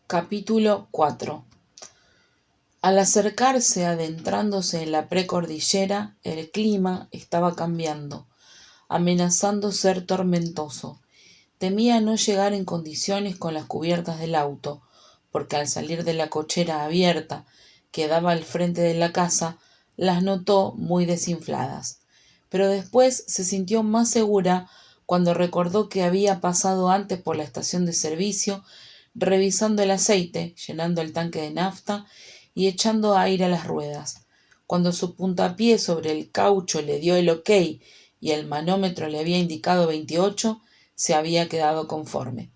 Capítulo 4. Al acercarse, adentrándose en la precordillera, el clima estaba cambiando, amenazando ser tormentoso. Temía no llegar en condiciones con las cubiertas del auto, porque al salir de la cochera abierta que daba al frente de la casa, las notó muy desinfladas. Pero después se sintió más segura cuando recordó que había pasado antes por la estación de servicio, revisando el aceite, llenando el tanque de nafta y echando aire a las ruedas. Cuando su puntapié sobre el caucho le dio el ok y el manómetro le había indicado 28, se había quedado conforme.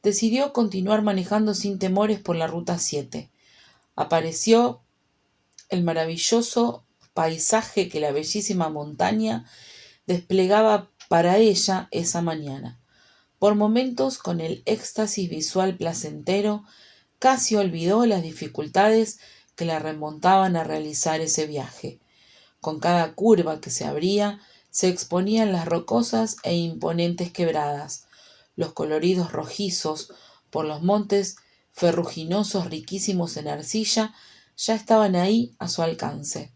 Decidió continuar manejando sin temores por la ruta 7. Apareció el maravilloso paisaje que la bellísima montaña desplegaba para ella esa mañana. Por momentos, con el éxtasis visual placentero, casi olvidó las dificultades que la remontaban a realizar ese viaje. Con cada curva que se abría, se exponían las rocosas e imponentes quebradas, los coloridos rojizos por los montes ferruginosos riquísimos en arcilla ya estaban ahí a su alcance.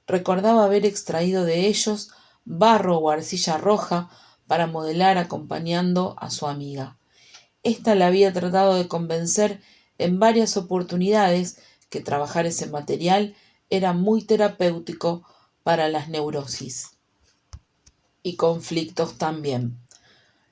Recordaba haber extraído de ellos barro o arcilla roja para modelar acompañando a su amiga. Ésta la había tratado de convencer en varias oportunidades que trabajar ese material era muy terapéutico para las neurosis y conflictos también.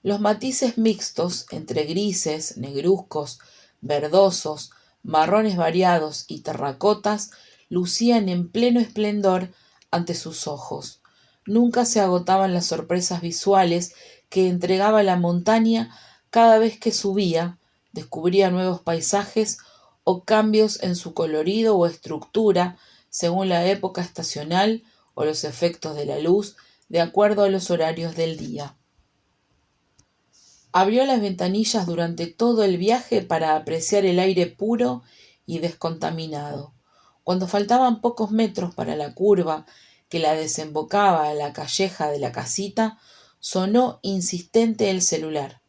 Los matices mixtos entre grises, negruzcos, verdosos, marrones variados y terracotas lucían en pleno esplendor ante sus ojos. Nunca se agotaban las sorpresas visuales que entregaba la montaña cada vez que subía, descubría nuevos paisajes o cambios en su colorido o estructura según la época estacional o los efectos de la luz, de acuerdo a los horarios del día. Abrió las ventanillas durante todo el viaje para apreciar el aire puro y descontaminado. Cuando faltaban pocos metros para la curva que la desembocaba a la calleja de la casita, sonó insistente el celular.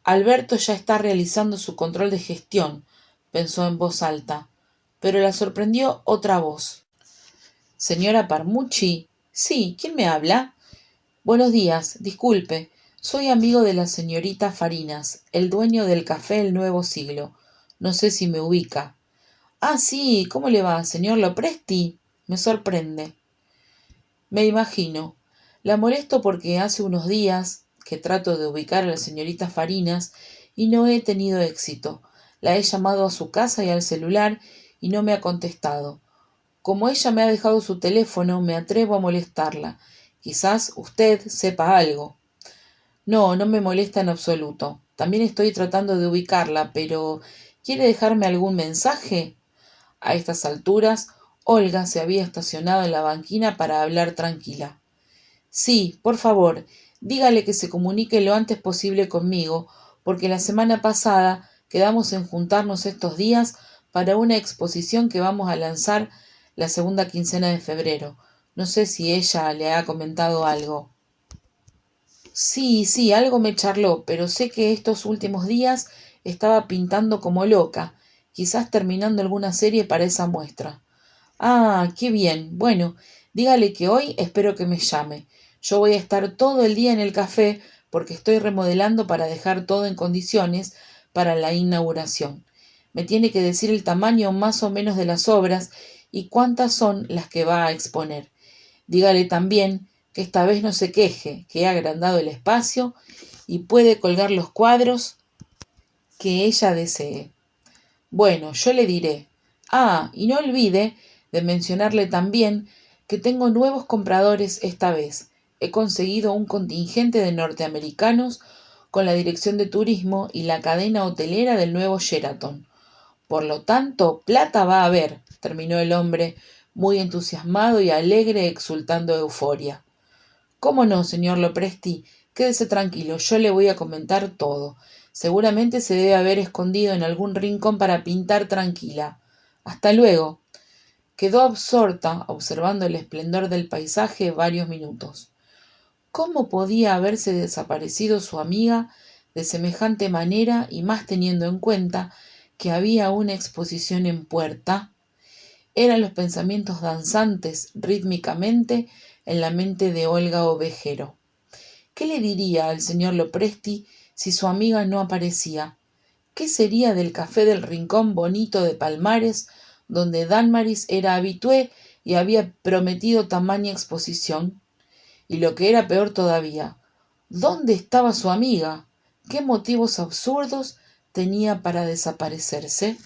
Alberto ya está realizando su control de gestión, pensó en voz alta, pero la sorprendió otra voz. ¿Señora Parmucci? Sí, ¿quién me habla? Buenos días, disculpe. Soy amigo de la señorita Farinas, el dueño del café El Nuevo Siglo. No sé si me ubica. Ah, sí, ¿cómo le va, señor Lopresti? Me sorprende. Me imagino. La molesto porque hace unos días que trato de ubicar a la señorita Farinas y no he tenido éxito. La he llamado a su casa y al celular y no me ha contestado. Como ella me ha dejado su teléfono, me atrevo a molestarla. Quizás usted sepa algo. No, no me molesta en absoluto. También estoy tratando de ubicarla, pero ¿quiere dejarme algún mensaje? A estas alturas, Olga se había estacionado en la banquina para hablar tranquila. Sí, por favor, dígale que se comunique lo antes posible conmigo, porque la semana pasada quedamos en juntarnos estos días para una exposición que vamos a lanzar la segunda quincena de febrero. No sé si ella le ha comentado algo. Sí, algo me charló, pero sé que estos últimos días estaba pintando como loca, quizás terminando alguna serie para esa muestra. Ah, qué bien. Bueno, dígale que hoy espero que me llame. Yo voy a estar todo el día en el café porque estoy remodelando para dejar todo en condiciones para la inauguración. Me tiene que decir el tamaño más o menos de las obras y cuántas son las que va a exponer. Dígale también que esta vez no se queje, que he agrandado el espacio y puede colgar los cuadros que ella desee. Bueno, yo le diré. Ah, y no olvide de mencionarle también que tengo nuevos compradores esta vez. He conseguido un contingente de norteamericanos con la dirección de turismo y la cadena hotelera del nuevo Sheraton. Por lo tanto, plata va a haber, terminó el hombre, muy entusiasmado y alegre, exultando de euforia. ¿Cómo no, señor Lopresti? Quédese tranquilo, yo le voy a comentar todo. Seguramente se debe haber escondido en algún rincón para pintar tranquila. Hasta luego. Quedó absorta observando el esplendor del paisaje varios minutos. ¿Cómo podía haberse desaparecido su amiga de semejante manera y más teniendo en cuenta que había una exposición en puerta, eran los pensamientos danzantes rítmicamente en la mente de Olga Ovejero. ¿Qué le diría al señor Lopresti si su amiga no aparecía? ¿Qué sería del café del rincón bonito de Palmares, donde Danmaris era habitué y había prometido tamaña exposición? Y lo que era peor todavía, ¿dónde estaba su amiga? ¿Qué motivos absurdos tenía para desaparecerse?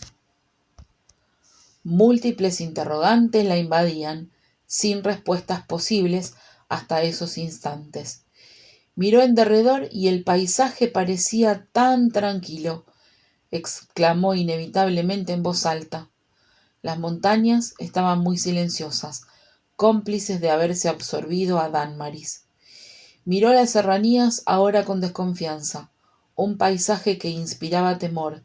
Múltiples interrogantes la invadían, sin respuestas posibles hasta esos instantes. Miró en derredor y el paisaje parecía tan tranquilo, exclamó inevitablemente en voz alta. Las montañas estaban muy silenciosas, cómplices de haberse absorbido a Danmaris. Miró las serranías ahora con desconfianza, un paisaje que inspiraba temor,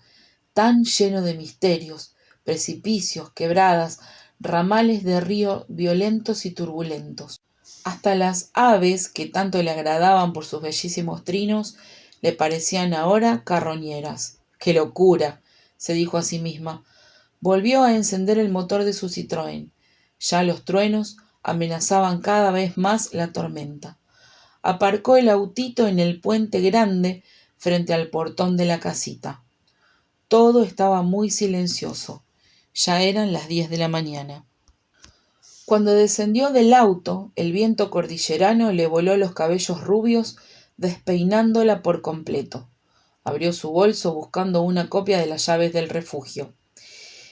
tan lleno de misterios, precipicios, quebradas, ramales de río violentos y turbulentos. Hasta las aves, que tanto le agradaban por sus bellísimos trinos, le parecían ahora carroñeras. ¡Qué locura!, se dijo a sí misma. Volvió a encender el motor de su Citroën. Ya los truenos amenazaban cada vez más la tormenta. Aparcó el autito en el puente grande frente al portón de la casita. Todo estaba muy silencioso. Ya eran las 10 de la mañana. Cuando descendió del auto, el viento cordillerano le voló los cabellos rubios, despeinándola por completo. Abrió su bolso buscando una copia de las llaves del refugio.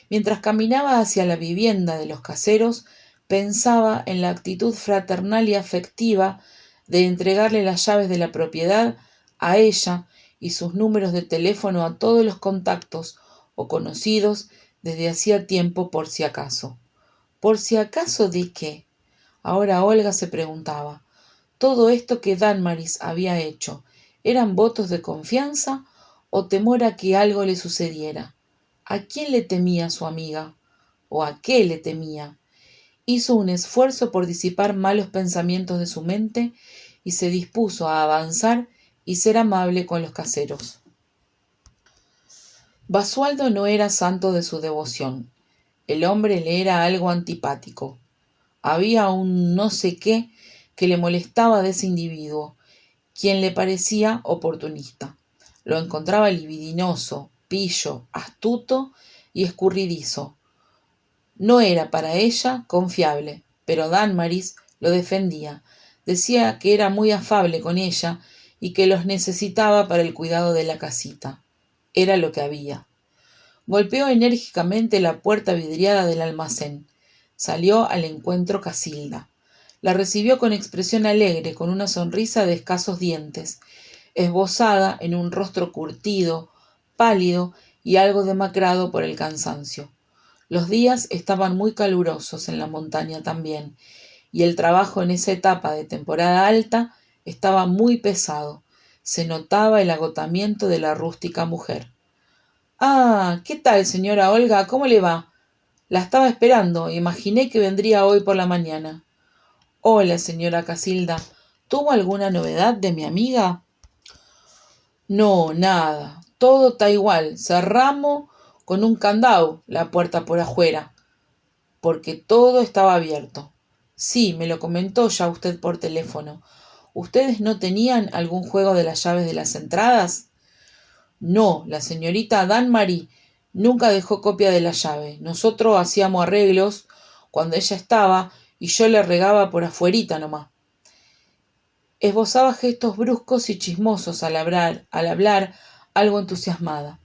Mientras caminaba hacia la vivienda de los caseros, pensaba en la actitud fraternal y afectiva de entregarle las llaves de la propiedad a ella y sus números de teléfono a todos los contactos o conocidos desde hacía tiempo por si acaso. ¿Por si acaso de qué? Ahora Olga se preguntaba. ¿Todo esto que Danmaris había hecho eran votos de confianza o temor a que algo le sucediera? ¿A quién le temía su amiga? ¿O a qué le temía? Hizo un esfuerzo por disipar malos pensamientos de su mente y se dispuso a avanzar y ser amable con los caseros. Basualdo no era santo de su devoción. El hombre le era algo antipático. Había un no sé qué que le molestaba de ese individuo, quien le parecía oportunista. Lo encontraba libidinoso, pillo, astuto y escurridizo. No era para ella confiable, pero Danmaris lo defendía. Decía que era muy afable con ella y que los necesitaba para el cuidado de la casita. Era lo que había. Golpeó enérgicamente la puerta vidriada del almacén. Salió al encuentro Casilda. La recibió con expresión alegre, con una sonrisa de escasos dientes, esbozada en un rostro curtido, pálido y algo demacrado por el cansancio. Los días estaban muy calurosos en la montaña también, y el trabajo en esa etapa de temporada alta estaba muy pesado. Se notaba el agotamiento de la rústica mujer. «Ah, ¿qué tal, señora Olga? ¿Cómo le va? La estaba esperando. Imaginé que vendría hoy por la mañana». «Hola, señora Casilda. ¿Tuvo alguna novedad de mi amiga?» «No, nada. Todo está igual. Cerramos con un candado la puerta por afuera, porque todo estaba abierto». «Sí, me lo comentó ya usted por teléfono. ¿Ustedes no tenían algún juego de las llaves de las entradas?» «No, la señorita Danmaris nunca dejó copia de la llave. Nosotros hacíamos arreglos cuando ella estaba y yo le regaba por afuerita nomás». Esbozaba gestos bruscos y chismosos al hablar algo entusiasmada.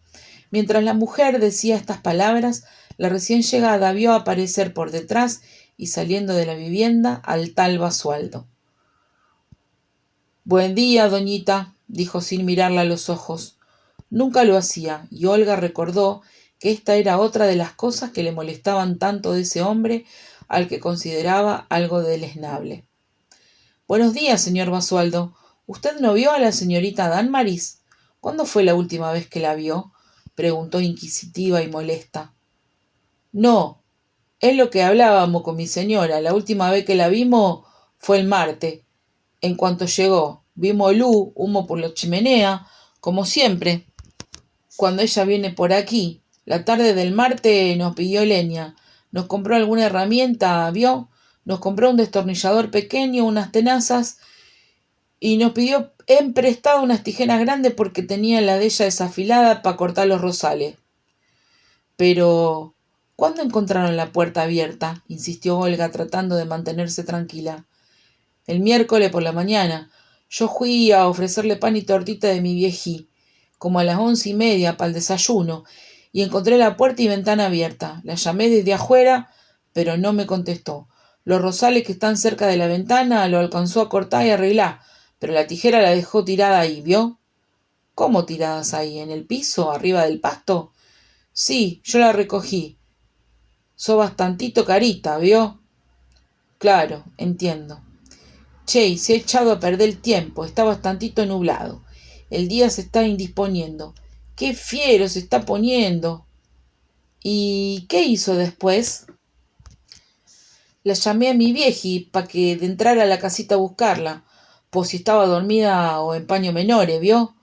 Mientras la mujer decía estas palabras, la recién llegada vio aparecer por detrás y saliendo de la vivienda al tal Basualdo. «Buen día, doñita», dijo sin mirarla a los ojos. Nunca lo hacía, y Olga recordó que esta era otra de las cosas que le molestaban tanto de ese hombre al que consideraba algo deleznable. «Buenos días, señor Basualdo. ¿Usted no vio a la señorita Danmaris? ¿Cuándo fue la última vez que la vio?», preguntó inquisitiva y molesta. «No, es lo que hablábamos con mi señora. La última vez que la vimos fue el martes. En cuanto llegó, vimos luz, humo por la chimenea, como siempre, cuando ella viene por aquí. La tarde del martes nos pidió leña, nos compró alguna herramienta, ¿vio? Nos compró un destornillador pequeño, unas tenazas y nos pidió en prestado unas tijeras grandes porque tenía la de ella desafilada para cortar los rosales. Pero, ¿cuándo encontraron la puerta abierta?, insistió Olga tratando de mantenerse tranquila. El miércoles por la mañana. Yo fui a ofrecerle pan y tortita de mi viejí, como a las 11:30 para el desayuno, y encontré la puerta y ventana abierta. La llamé desde afuera, pero no me contestó. Los rosales que están cerca de la ventana lo alcanzó a cortar y arreglar, pero la tijera la dejó tirada ahí, ¿vio? ¿Cómo tiradas ahí? ¿En el piso, arriba del pasto? Sí, yo la recogí. Sos bastantito carita, ¿vio? Claro, entiendo. Che, y se ha echado a perder el tiempo, está bastantito nublado. El día se está indisponiendo. ¡Qué fiero se está poniendo! ¿Y qué hizo después? La llamé a mi vieji pa' que de entrar a la casita a buscarla, por si estaba dormida o en paño menores, ¿vio?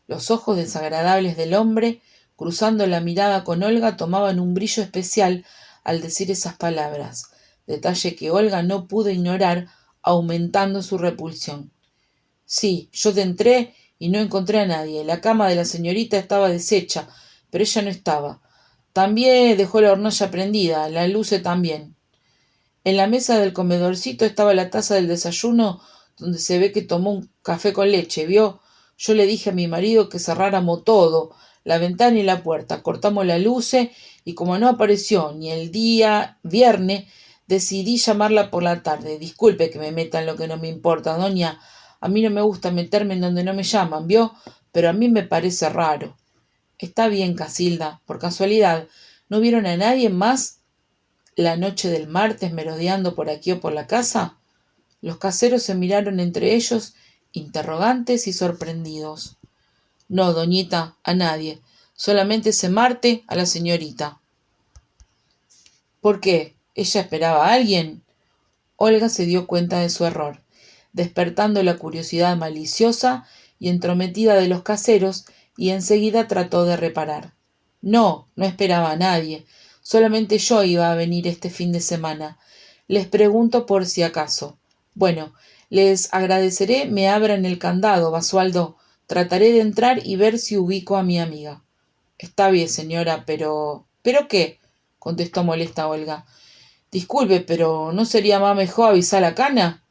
Los ojos desagradables del hombre, cruzando la mirada con Olga, tomaban un brillo especial al decir esas palabras, detalle que Olga no pudo ignorar, aumentando su repulsión. Sí, yo entré y no encontré a nadie. La cama de la señorita estaba deshecha, pero ella no estaba. También dejó la hornalla prendida, la luce también. En la mesa del comedorcito estaba la taza del desayuno donde se ve que tomó un café con leche, ¿vio? Yo le dije a mi marido que cerráramos todo, la ventana y la puerta, cortamos la luce y como no apareció ni el día viernes, decidí llamarla por la tarde. Disculpe que me meta en lo que no me importa, doña. A mí no me gusta meterme en donde no me llaman, ¿vio? Pero a mí me parece raro. Está bien, Casilda. Por casualidad, ¿no vieron a nadie más la noche del martes merodeando por aquí o por la casa? Los caseros se miraron entre ellos, interrogantes y sorprendidos. No, doñita, a nadie. Solamente ese martes a la señorita. ¿Por qué? ¿Ella esperaba a alguien? Olga se dio cuenta de su error, despertando la curiosidad maliciosa y entrometida de los caseros, y enseguida trató de reparar. No, no esperaba a nadie. Solamente yo iba a venir este fin de semana. Les pregunto por si acaso. Bueno, les agradeceré me abran el candado, Basualdo. Trataré de entrar y ver si ubico a mi amiga. Está bien, señora, pero... ¿Pero qué? Contestó molesta Olga. Disculpe, pero ¿no sería más mejor avisar a Cana?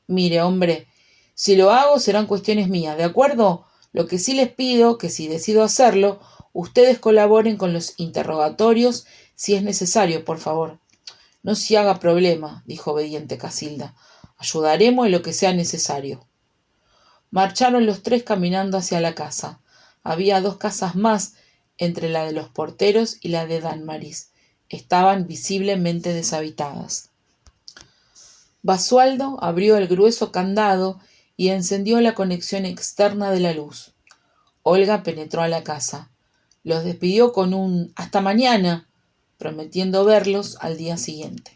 Mire, hombre, si lo hago serán cuestiones mías, ¿de acuerdo? Lo que sí les pido, que si decido hacerlo, ustedes colaboren con los interrogatorios si es necesario, por favor. No se haga problema, dijo obediente Casilda. Ayudaremos en lo que sea necesario. Marcharon los tres caminando hacia la casa. Había 2 casas más entre la de los porteros y la de Danmaris. Estaban visiblemente deshabitadas. Basualdo abrió el grueso candado y encendió la conexión externa de la luz. Olga penetró a la casa. Los despidió con un «hasta mañana», prometiendo verlos al día siguiente.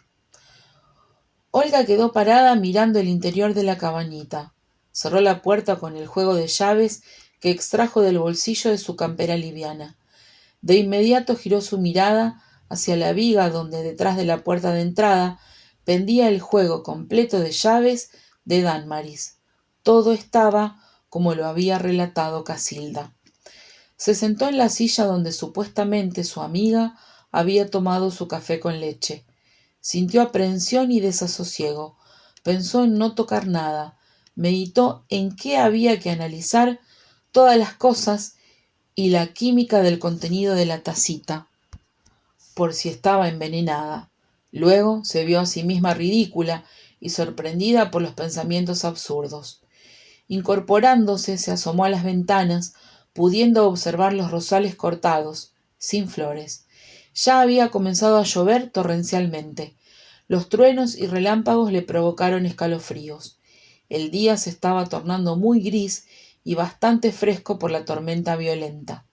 Olga quedó parada mirando el interior de la cabañita. Cerró la puerta con el juego de llaves que extrajo del bolsillo de su campera liviana. De inmediato giró su mirada hacia la viga donde, detrás de la puerta de entrada, pendía el juego completo de llaves de Danmaris. Todo estaba como lo había relatado Casilda. Se sentó en la silla donde supuestamente su amiga había tomado su café con leche. Sintió aprehensión y desasosiego. Pensó en no tocar nada. Meditó en qué había que analizar todas las cosas y la química del contenido de la tacita, por si estaba envenenada. Luego se vio a sí misma ridícula y sorprendida por los pensamientos absurdos. Incorporándose, se asomó a las ventanas, pudiendo observar los rosales cortados, sin flores. Ya había comenzado a llover torrencialmente. Los truenos y relámpagos le provocaron escalofríos. El día se estaba tornando muy gris y bastante fresco por la tormenta violenta.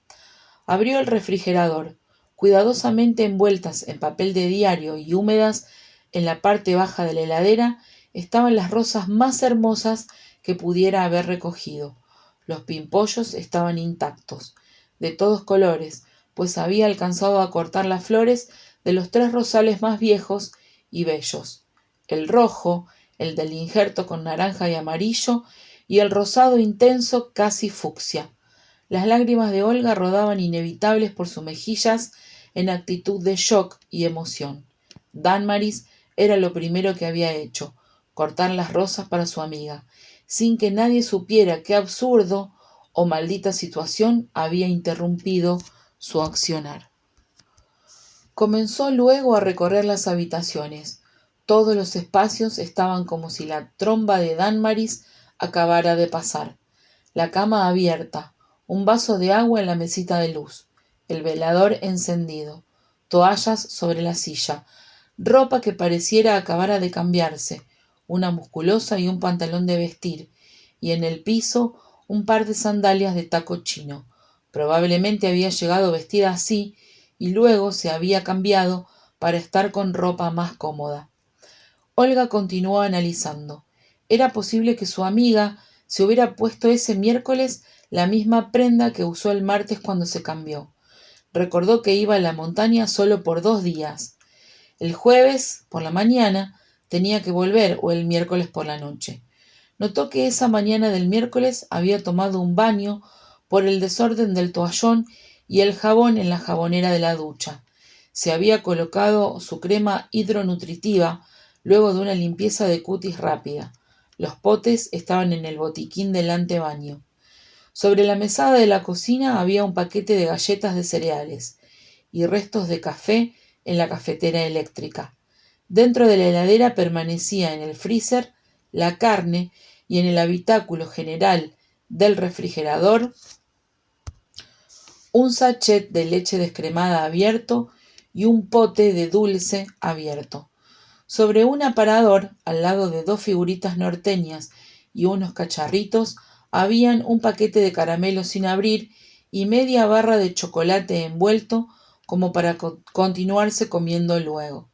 Abrió el refrigerador. Cuidadosamente envueltas en papel de diario y húmedas en la parte baja de la heladera estaban las rosas más hermosas que pudiera haber recogido. Los pimpollos estaban intactos, de todos colores, pues había alcanzado a cortar las flores de los 3 rosales más viejos y bellos: el rojo, el del injerto con naranja y amarillo, y el rosado intenso casi fucsia. Las lágrimas de Olga rodaban inevitables por sus mejillas en actitud de shock y emoción. Damaris era lo primero que había hecho: cortar las rosas para su amiga, sin que nadie supiera qué absurdo o maldita situación había interrumpido su accionar. Comenzó luego a recorrer las habitaciones. Todos los espacios estaban como si la tromba de Damaris acabara de pasar. La cama abierta, un vaso de agua en la mesita de luz, el velador encendido, toallas sobre la silla, ropa que pareciera acabara de cambiarse, una musculosa y un pantalón de vestir, y en el piso un par de sandalias de taco chino. Probablemente había llegado vestida así y luego se había cambiado para estar con ropa más cómoda. Olga continuó analizando. Era posible que su amiga se hubiera puesto ese miércoles la misma prenda que usó el martes cuando se cambió. Recordó que iba a la montaña solo por 2 días. El jueves por la mañana tenía que volver, o el miércoles por la noche. Notó que esa mañana del miércoles había tomado un baño por el desorden del toallón y el jabón en la jabonera de la ducha. Se había colocado su crema hidronutritiva luego de una limpieza de cutis rápida. Los potes estaban en el botiquín del antebaño. Sobre la mesada de la cocina había un paquete de galletas de cereales y restos de café en la cafetera eléctrica. Dentro de la heladera permanecía en el freezer la carne y en el habitáculo general del refrigerador un sachet de leche descremada abierto y un pote de dulce abierto. Sobre un aparador, al lado de 2 figuritas norteñas y unos cacharritos, habían un paquete de caramelos sin abrir y media barra de chocolate envuelto como para continuarse comiendo luego.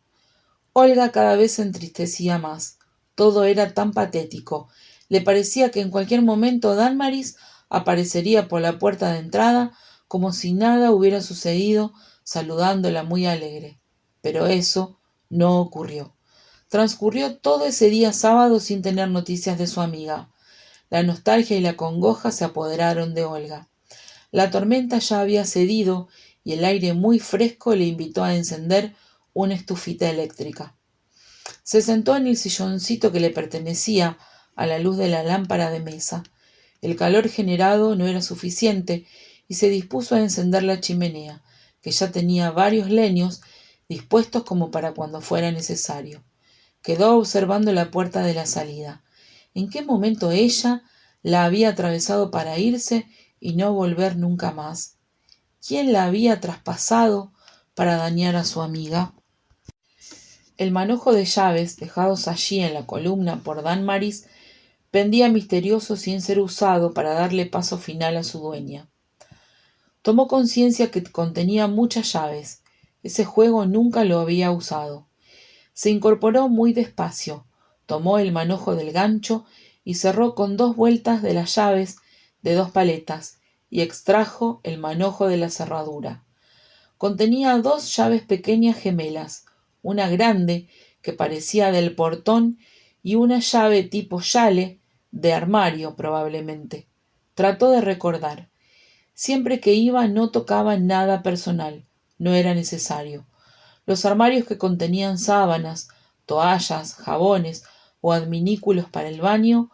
Olga cada vez se entristecía más. Todo era tan patético. Le parecía que en cualquier momento Damaris aparecería por la puerta de entrada como si nada hubiera sucedido, saludándola muy alegre. Pero eso no ocurrió. Transcurrió todo ese día sábado sin tener noticias de su amiga. La nostalgia y la congoja se apoderaron de Olga. La tormenta ya había cedido y el aire muy fresco le invitó a encender una estufita eléctrica. Se sentó en el silloncito que le pertenecía a la luz de la lámpara de mesa. El calor generado no era suficiente y se dispuso a encender la chimenea, que ya tenía varios leños dispuestos como para cuando fuera necesario. Quedó observando la puerta de la salida. ¿En qué momento ella la había atravesado para irse y no volver nunca más? ¿Quién la había traspasado para dañar a su amiga? El manojo de llaves, dejados allí en la columna por Damaris, pendía misterioso sin ser usado para darle paso final a su dueña. Tomó conciencia que contenía muchas llaves. Ese juego nunca lo había usado. Se incorporó muy despacio, tomó el manojo del gancho y cerró con 2 vueltas de las llaves de 2 paletas y extrajo el manojo de la cerradura. Contenía 2 llaves pequeñas gemelas, una grande que parecía del portón y una llave tipo yale de armario probablemente. Trató de recordar. Siempre que iba no tocaba nada personal, no era necesario. Los armarios que contenían sábanas, toallas, jabones o adminículos para el baño,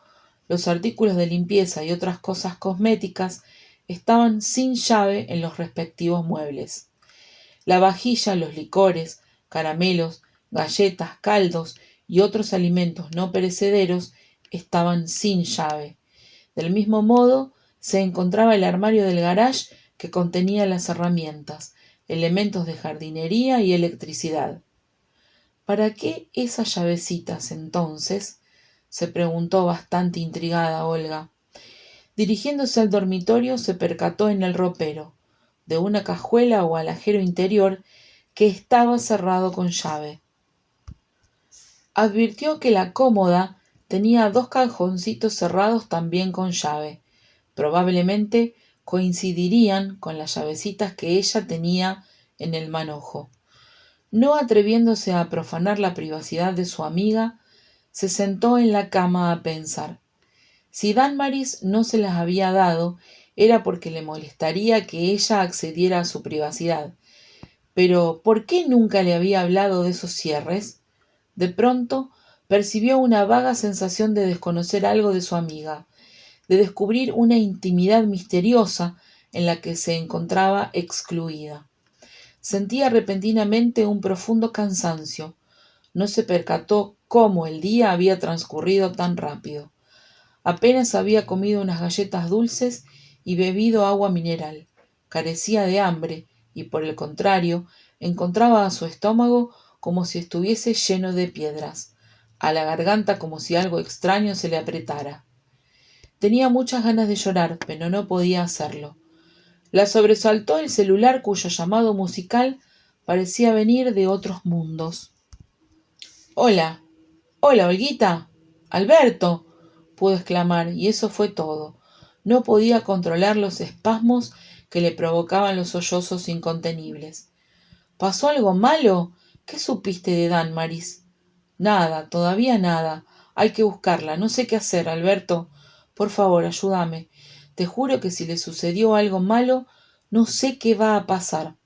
los artículos de limpieza y otras cosas cosméticas estaban sin llave en los respectivos muebles. La vajilla, los licores, caramelos, galletas, caldos y otros alimentos no perecederos estaban sin llave. Del mismo modo, se encontraba el armario del garage que contenía las herramientas, elementos de jardinería y electricidad. ¿Para qué esas llavecitas, entonces?, se preguntó bastante intrigada Olga. Dirigiéndose al dormitorio, se percató en el ropero de una cajuela o alajero interior que estaba cerrado con llave. Advirtió que la cómoda tenía 2 cajoncitos cerrados también con llave, Probablemente coincidirían con las llavecitas que ella tenía en el manojo. No atreviéndose a profanar la privacidad de su amiga, se sentó en la cama a pensar. Si Damaris no se las había dado, era porque le molestaría que ella accediera a su privacidad. Pero ¿por qué nunca le había hablado de esos cierres? De pronto percibió una vaga sensación de desconocer algo de su amiga, de descubrir una intimidad misteriosa en la que se encontraba excluida. Sentía repentinamente un profundo cansancio. No se percató cómo el día había transcurrido tan rápido. Apenas había comido unas galletas dulces y bebido agua mineral. Carecía de hambre y, por el contrario, encontraba a su estómago como si estuviese lleno de piedras, a la garganta como si algo extraño se le apretara. Tenía muchas ganas de llorar, pero no podía hacerlo. La sobresaltó el celular cuyo llamado musical parecía venir de otros mundos. «Hola, hola, Olguita, Alberto», pudo exclamar, y eso fue todo. No podía controlar los espasmos que le provocaban los sollozos incontenibles. «¿Pasó algo malo? ¿Qué supiste de Damaris?» «Nada, todavía nada. Hay que buscarla. No sé qué hacer, Alberto. Por favor, ayúdame. Te juro que si le sucedió algo malo, no sé qué va a pasar».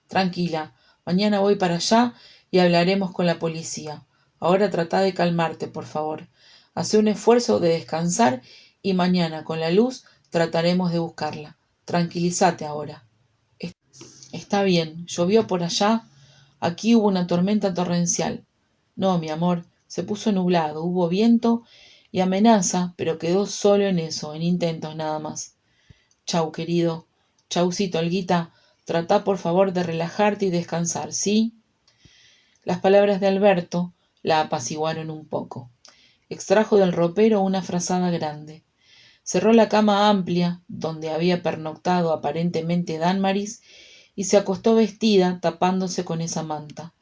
«Tranquila, mañana voy para allá y hablaremos con la policía. Ahora trata de calmarte, por favor. Hacé un esfuerzo de descansar y mañana, con la luz, trataremos de buscarla. Tranquilízate ahora». «Está bien. ¿Llovió por allá?» «Aquí hubo una tormenta torrencial». «No, mi amor, se puso nublado, hubo viento y amenaza, pero quedó solo en eso, en intentos nada más». «Chau, querido. Chaucito, Olguita. Trata por favor de relajarte y descansar, ¿sí?» Las palabras de Alberto la apaciguaron un poco. Extrajo del ropero una frazada grande. Cerró la cama amplia, donde había pernoctado aparentemente Damaris, y se acostó vestida, tapándose con esa manta.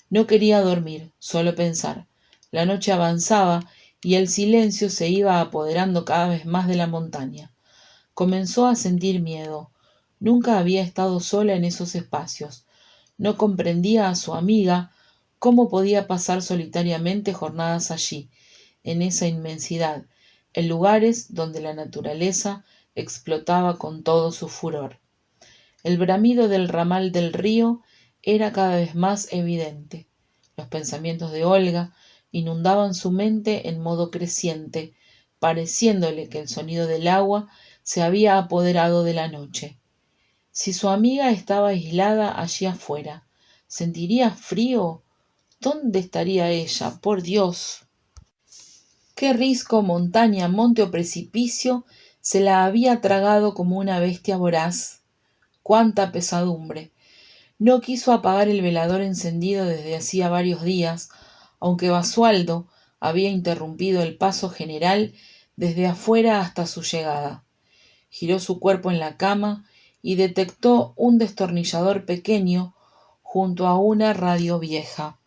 No quería dormir, solo pensar. La noche avanzaba y el silencio se iba apoderando cada vez más de la montaña. Comenzó a sentir miedo. Nunca había estado sola en esos espacios. No comprendía a su amiga cómo podía pasar solitariamente jornadas allí, en esa inmensidad, en lugares donde la naturaleza explotaba con todo su furor. El bramido del ramal del río era cada vez más evidente. Los pensamientos de Olga inundaban su mente en modo creciente, pareciéndole que el sonido del agua se había apoderado de la noche. Si su amiga estaba aislada allí afuera, ¿sentiría frío? ¿Dónde estaría ella? ¡Por Dios! ¿Qué risco, montaña, monte o precipicio se la había tragado como una bestia voraz? ¡Cuánta pesadumbre! No quiso apagar el velador encendido desde hacía varios días, aunque Basualdo había interrumpido el paso general desde afuera hasta su llegada. Giró su cuerpo en la cama y detectó un destornillador pequeño junto a una radio vieja.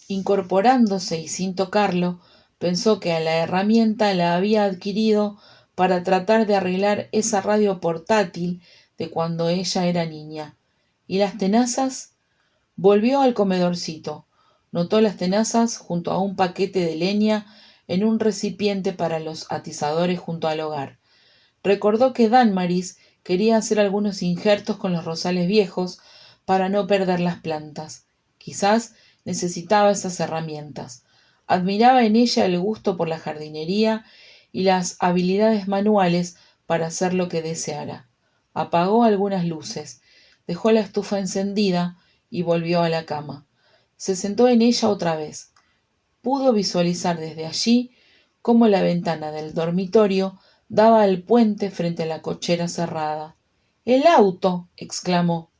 Incorporándose y sin tocarlo, pensó que la herramienta la había adquirido para tratar de arreglar esa radio portátil de cuando ella era niña. ¿Y las tenazas? Volvió al comedorcito. Notó las tenazas junto a un paquete de leña en un recipiente para los atizadores junto al hogar. Recordó que Damaris quería hacer algunos injertos con los rosales viejos para no perder las plantas. Quizás necesitaba esas herramientas. Admiraba en ella el gusto por la jardinería y las habilidades manuales para hacer lo que deseara. Apagó algunas luces, dejó la estufa encendida y volvió a la cama. Se sentó en ella otra vez. Pudo visualizar desde allí cómo la ventana del dormitorio daba al puente frente a la cochera cerrada. «¡El auto!», exclamó.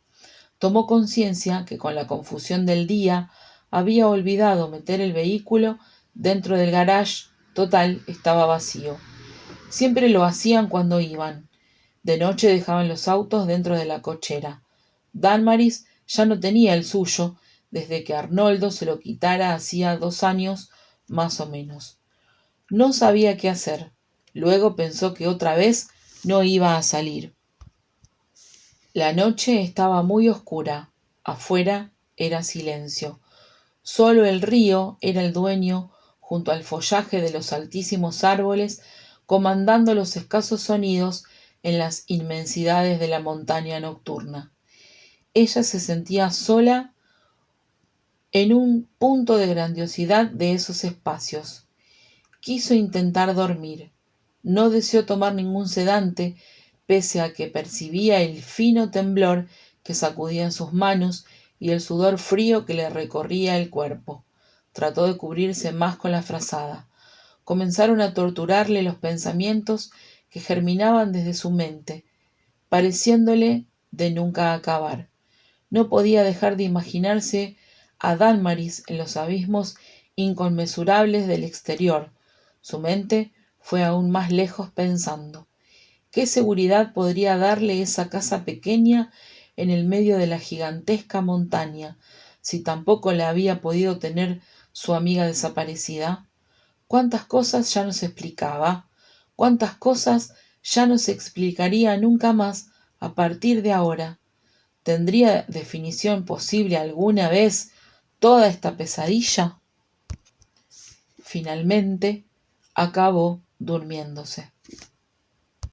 Tomó conciencia que con la confusión del día había olvidado meter el vehículo dentro del garage. Total, estaba vacío. Siempre lo hacían cuando iban. De noche dejaban los autos dentro de la cochera. Damaris ya no tenía el suyo desde que Arnoldo se lo quitara hacía 2 años más o menos. No sabía qué hacer. Luego pensó que otra vez no iba a salir. La noche estaba muy oscura. Afuera era silencio. Solo el río era el dueño, junto al follaje de los altísimos árboles, comandando los escasos sonidos en las inmensidades de la montaña nocturna. Ella se sentía sola en un punto de grandiosidad de esos espacios. Quiso intentar dormir. No deseó tomar ningún sedante, pese a que percibía el fino temblor que sacudía en sus manos y el sudor frío que le recorría el cuerpo. Trató de cubrirse más con la frazada. Comenzaron a torturarle los pensamientos que germinaban desde su mente, pareciéndole de nunca acabar. No podía dejar de imaginarse a Dálmaris en los abismos inconmensurables del exterior. Su mente fue aún más lejos pensando: ¿qué seguridad podría darle esa casa pequeña en el medio de la gigantesca montaña, si tampoco la había podido tener su amiga desaparecida? ¿Cuántas cosas ya no se explicaba? ¿Cuántas cosas ya no se explicaría nunca más a partir de ahora? ¿Tendría definición posible alguna vez toda esta pesadilla? Finalmente acabó durmiéndose.